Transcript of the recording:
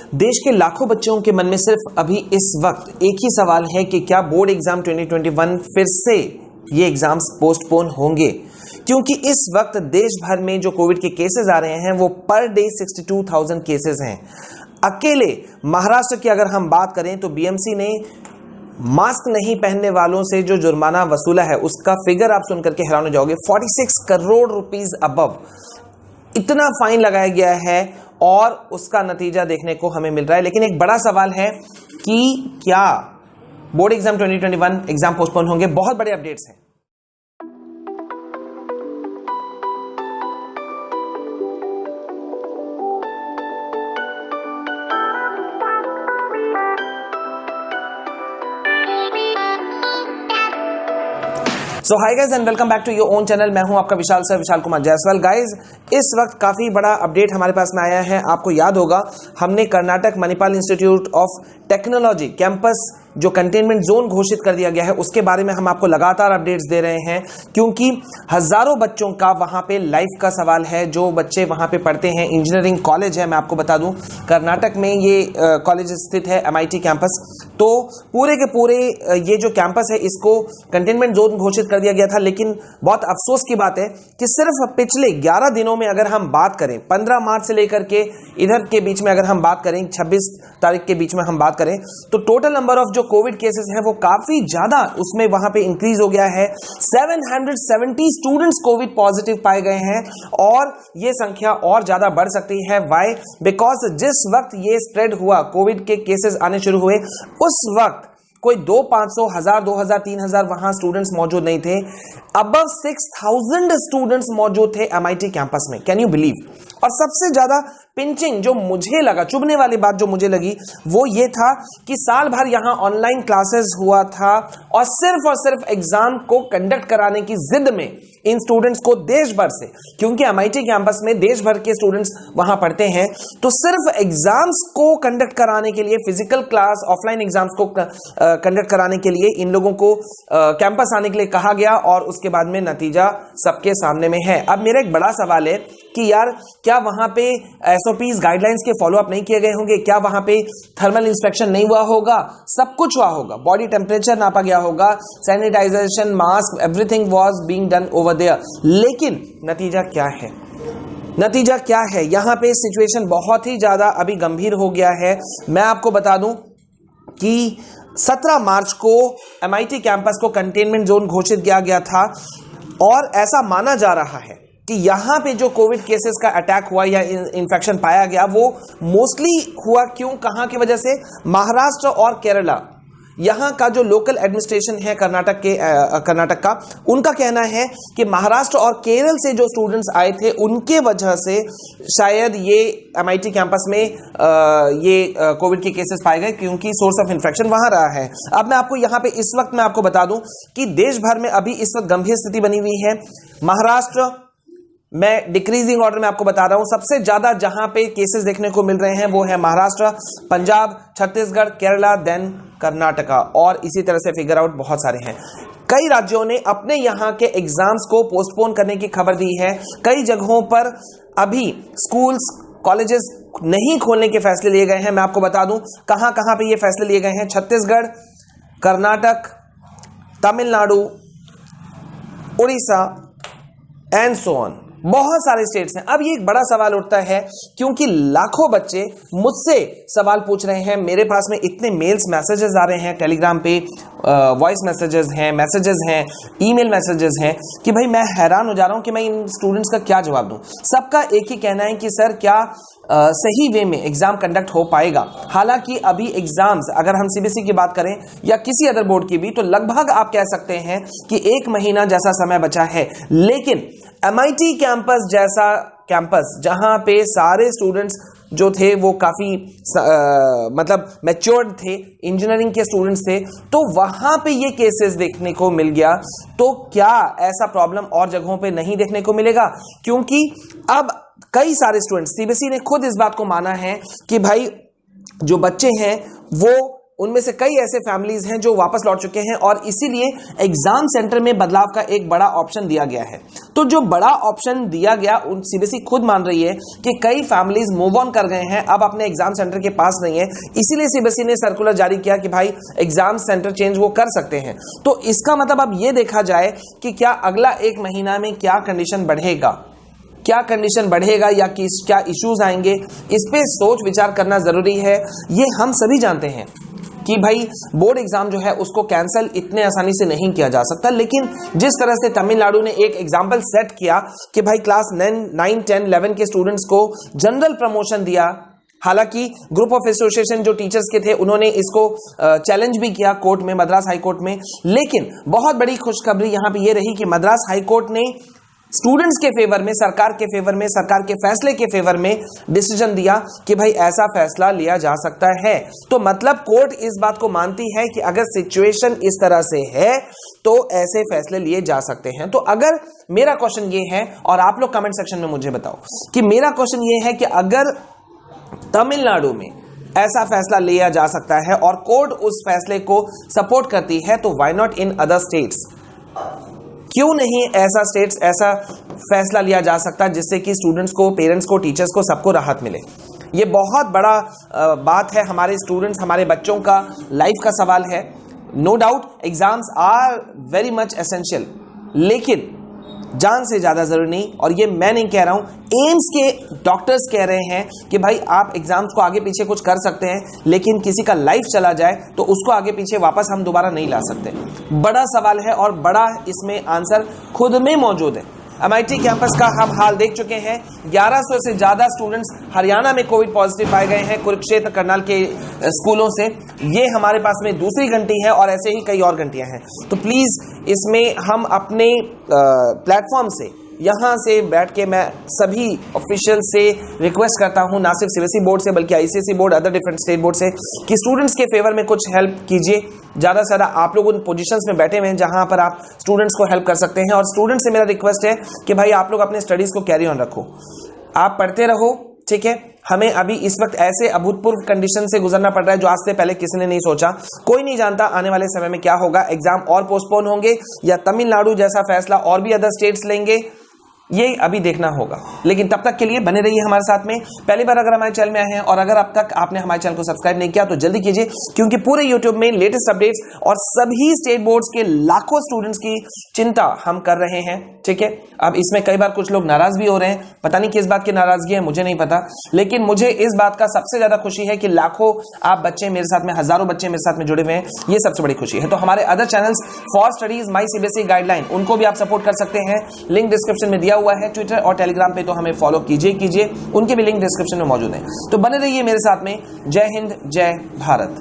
देश के लाखों बच्चों के मन में सिर्फ अभी इस वक्त एक ही सवाल है कि क्या बोर्ड एग्जाम 2021 फिर से ये एग्जाम्स पोस्टपोन होंगे, क्योंकि इस वक्त देश भर में जो कोविड के केसेस आ रहे हैं वो पर डे 62,000 केसेस हैं। अकेले महाराष्ट्र की अगर हम बात करें तो बीएमसी ने मास्क नहीं पहनने वालों से जो जुर्माना वसूला है उसका फिगर आप सुनकर के हैरान हो जाओगे। 46 करोड़ रुपीस अबव इतना फाइन लगाया गया है और उसका नतीजा देखने को हमें मिल रहा है। लेकिन एक बड़ा सवाल है कि क्या बोर्ड एग्जाम 2021 एग्जाम पोस्टपोन होंगे। बहुत बड़े अपडेट्स हैं। So hi guys and welcome back to your own channel. मैं हूं आपका विशाल सर, विशाल कुमार जायसवाल। गाइज इस वक्त काफी बड़ा अपडेट हमारे पास में आया है। आपको याद होगा हमने Karnataka Manipal institute of technology campus जो कंटेनमेंट जोन घोषित कर दिया गया है उसके बारे में हम आपको लगातार अपडेट्स दे रहे हैं, क्योंकि हजारों बच्चों का वहां पे लाइफ का सवाल है। जो बच्चे वहां पे पढ़ते हैं, इंजीनियरिंग कॉलेज है, मैं आपको बता दूं कर्नाटक में ये कॉलेज स्थित है, MIT कैंपस। तो पूरे के पूरे ये जो कैंपस है इसको कंटेनमेंट जोन घोषित कर दिया गया था। लेकिन बहुत अफसोस की बात है कि सिर्फ पिछले 11 दिनों में अगर हम बात करें, 15 मार्च से लेकर के इधर के बीच में अगर हम बात करें, 26 तारीख के बीच में हम बात करें, तो टोटल नंबर ऑफ जो कोविड केसेस हैं वो काफी ज्यादा उसमें वहां पे इंक्रीज हो गया है। 770 स्टूडेंट्स कोविड पॉजिटिव पाए गए हैं और ये संख्या और ज्यादा बढ़ सकती है। व्हाई? बिकॉज जिस वक्त ये स्प्रेड हुआ, कोविड के केसेस आने शुरू हुए, उस वक्त कोई 200-500, 1000, 2000, 3000 वहां स्टूडेंट्स मौजूद नहीं थे। अबव 6000 स्टूडेंट्स मौजूद थे MIT कैंपस में। Can you believe? और सबसे ज्यादा पिंचिंग जो मुझे लगा, चुभने वाली बात जो मुझे लगी वो ये था कि साल भर यहां ऑनलाइन क्लासेस हुआ था और सिर्फ एग्जाम को कंडक्ट कराने की जिद में इन स्टूडेंट्स को देश भर से, क्योंकि MIT कैंपस में देश भर के स्टूडेंट्स वहां पढ़ते हैं, तो सिर्फ एग्जाम्स को कंडक्ट कराने के लिए, फिजिकल क्लास ऑफलाइन एग्जाम्स को कंडक्ट कराने के लिए इन लोगों को कैंपस आने के लिए कहा गया और उसके बाद में नतीजा सबके सामने में है। अब मेरा एक बड़ा सवाल है कि यार क्या वहां पे SOPs गाइडलाइंस के फॉलो अप नहीं किए गए होंगे? क्या वहां पे थर्मल इंस्पेक्शन नहीं हुआ होगा? सब कुछ हुआ होगा, बॉडी टेम्परेचर नापा गया होगा, sanitization, mask, everything was being done over there. लेकिन नतीजा क्या है? नतीजा क्या है? यहां पे सिचुएशन बहुत ही ज्यादा अभी गंभीर हो गया है। मैं आपको बता दूं कि 17 मार्च को MIT कैंपस को कंटेनमेंट जोन घोषित किया गया था और ऐसा माना जा रहा है कि यहां पे जो कोविड केसेस का अटैक हुआ या इन्फेक्शन पाया गया वो मोस्टली हुआ क्यों, कहां की वजह से? महाराष्ट्र और केरला। यहां का जो लोकल एडमिनिस्ट्रेशन है कर्नाटक का, उनका कहना है कि महाराष्ट्र और केरल से जो स्टूडेंट्स आए थे उनके वजह से शायद ये MIT कैंपस में ये कोविड के केसेस पाए गए, क्योंकि सोर्स ऑफ इन्फेक्शन वहां रहा है। अब मैं आपको यहां पे इस वक्त मैं आपको बता दूं कि देश भर में अभी इस वक्त गंभीर स्थिति बनी हुई है। महाराष्ट्र मैं डिक्रीजिंग ऑर्डर में आपको बता रहा हूं, सबसे ज्यादा जहां पे केसेस देखने को मिल रहे हैं वो है महाराष्ट्र, पंजाब, छत्तीसगढ़, केरला, देन कर्नाटका, और इसी तरह से फिगर आउट बहुत सारे हैं। कई राज्यों ने अपने यहां के एग्जाम्स को पोस्टपोन करने की खबर दी है। कई जगहों पर अभी स्कूल्स, कॉलेजेस नहीं खोलने के फैसले लिए गए हैं। मैं आपको बता दूं कहां कहां पे ये फैसले लिए गए हैं। Chhattisgarh, Karnataka, Tamil Nadu, Orissa and so on, बहुत सारे स्टेट्स हैं। अब ये एक बड़ा सवाल उठता है, क्योंकि लाखों बच्चे मुझसे सवाल पूछ रहे हैं, मेरे पास में इतने मेल्स, मैसेजेस आ रहे हैं, टेलीग्राम पे वॉइस मैसेजेस हैं, ईमेल मैसेजेस हैं, कि भाई मैं हैरान हो जा रहा हूं कि मैं इन स्टूडेंट्स का क्या जवाब दूं। सबका एक ही कहना है कि सर क्या सही वे में एग्जाम कंडक्ट हो पाएगा? हालांकि अभी एग्जाम्स अगर हम CBSE की बात करें या किसी अदर बोर्ड की भी, तो लगभग आप कह सकते हैं कि 1 महीना जैसा समय बचा है। लेकिन MIT कैंपस जैसा कैंपस जहां पे सारे स्टूडेंट्स जो थे वो काफी मतलब मैच्योर्ड थे, इंजीनियरिंग के स्टूडेंट्स थे, तो वहां पे ये केसेस देखने को मिल गया। तो क्या ऐसा प्रॉब्लम और जगहों पे नहीं देखने को मिलेगा? क्योंकि अब कई सारे स्टूडेंट्स, CBSE ने खुद इस बात को माना है कि भाई जो बच्चे हैं वो उनमें से कई ऐसे फैमिलीज हैं जो वापस लौट चुके हैं और इसीलिए एग्जाम सेंटर में बदलाव का एक बड़ा ऑप्शन दिया गया है। तो जो बड़ा ऑप्शन दिया गया, सीबीएसई खुद मान रही है कि कई फैमिलीज मूव ऑन कर गए हैं, अब अपने एग्जाम सेंटर के पास नहीं है, इसीलिए सीबीएसई ने सर्कुलर जारी किया कि भाई एग्जाम सेंटर चेंज वो कर सकते हैं। तो इसका मतलब अब ये देखा जाए कि क्या अगला एक महीना में क्या कंडीशन बढ़ेगा, क्या कंडीशन बढ़ेगा या क्या इश्यूज आएंगे, इस पे सोच विचार करना जरूरी है। ये हम सभी जानते हैं कि भाई बोर्ड एग्जाम जो है उसको कैंसिल इतने आसानी से नहीं किया जा सकता, लेकिन जिस तरह से तमिलनाडु ने एक एग्जाम्पल सेट किया कि भाई क्लास 9, 10, 11 के स्टूडेंट्स को जनरल प्रमोशन दिया, हालांकि ग्रुप ऑफ एसोसिएशन जो टीचर्स के थे उन्होंने इसको चैलेंज भी किया कोर्ट में, मद्रास हाई कोर्ट में, लेकिन बहुत बड़ी खुशखबरी यहां पे ये रही कि मद्रास हाई कोर्ट ने स्टूडेंट्स के फेवर में, सरकार के फेवर में, सरकार के फैसले के फेवर में डिसीजन दिया कि भाई ऐसा फैसला लिया जा सकता है। तो मतलब कोर्ट इस बात को मानती है कि अगर सिचुएशन इस तरह से है तो ऐसे फैसले लिए जा सकते हैं। तो अगर मेरा क्वेश्चन ये है, और आप लोग कमेंट सेक्शन में मुझे बताओ कि मेरा क्वेश्चन ये है कि अगर तमिलनाडु में ऐसा फैसला लिया जा सकता है और कोर्ट उस फैसले को सपोर्ट करती है, तो why not in other states, क्यों नहीं ऐसा स्टेट्स ऐसा फैसला लिया जा सकता जिससे कि स्टूडेंट्स को, पेरेंट्स को, टीचर्स को, सबको राहत मिले। ये बहुत बड़ा बात है, हमारे स्टूडेंट्स, हमारे बच्चों का लाइफ का सवाल है। No doubt exams are very much essential, लेकिन जान से ज्यादा जरूरी नहीं। और ये मैं नहीं कह रहा हूं, एम्स के डॉक्टर्स कह रहे हैं कि भाई आप एग्जाम्स को आगे पीछे कुछ कर सकते हैं, लेकिन किसी का लाइफ चला जाए तो उसको आगे पीछे वापस हम दोबारा नहीं ला सकते। बड़ा सवाल है और बड़ा इसमें आंसर खुद में मौजूद है। एमआईटी कैंपस का हम हाल देख चुके हैं, 1100 से ज्यादा स्टूडेंट्स हरियाणा में कोविड पॉजिटिव पाए गए हैं कुरुक्षेत्र, करनाल के स्कूलों से। ये हमारे पास में दूसरी घंटी है और ऐसे ही कई और घंटियां हैं। तो प्लीज इसमें हम अपने प्लेटफॉर्म से, यहां से बैठ के मैं सभी ऑफिशियल से रिक्वेस्ट करता हूं, ना सिर्फ सीबीएसई बोर्ड से बल्कि ICSE board, other different state board से, कि स्टूडेंट्स के फेवर में कुछ हेल्प कीजिए। ज्यादा से ज्यादा आप लोग उन पोजीशंस में बैठे हुए हैं जहां पर आप स्टूडेंट्स को हेल्प कर सकते हैं। और स्टूडेंट्स से मेरा रिक्वेस्ट है कि भाई आप लोग अपने स्टडीज को कैरी ऑन रखो, आप पढ़ते रहो, ठीक है। हमें अभी इस वक्त ऐसे अभूतपूर्व कंडीशन से गुजरना पड़ रहा है जो आज से पहले किसी ने नहीं सोचा। कोई नहीं जानता आने वाले समय में क्या होगा, एग्जाम और पोस्टपोन होंगे या तमिलनाडु जैसा फैसला और भी अदर स्टेट्स लेंगे, ये अभी देखना होगा। लेकिन तब तक के लिए बने रहिए हमारे साथ में। पहली बार अगर हमारे चैनल में आए हैं और अगर अब तक आपने हमारे चैनल को सब्सक्राइब नहीं किया तो जल्दी कीजिए, क्योंकि पूरे यूट्यूब में लेटेस्ट अपडेट्स और सभी स्टेट बोर्ड्स के लाखों स्टूडेंट्स की चिंता हम कर रहे हैं, ठीक है। अब इसमें कई बार कुछ लोग नाराज भी हो रहे हैं, पता नहीं किस बात की नाराजगी है, मुझे नहीं पता, लेकिन मुझे इस बात का सबसे ज्यादा खुशी है कि लाखों आप बच्चे मेरे साथ में, हजारों बच्चे मेरे साथ में जुड़े हुए हैं, ये सबसे बड़ी खुशी है। तो हमारे other channels for studies, my CBSE guideline, उनको भी आप सपोर्ट कर सकते हैं, लिंक डिस्क्रिप्शन में दिया हुआ है। ट्विटर और टेलीग्राम पे तो हमें फॉलो कीजिए, उनके भी लिंक डिस्क्रिप्शन में मौजूद है। तो बने रहिए मेरे साथ में। जय हिंद, जय भारत।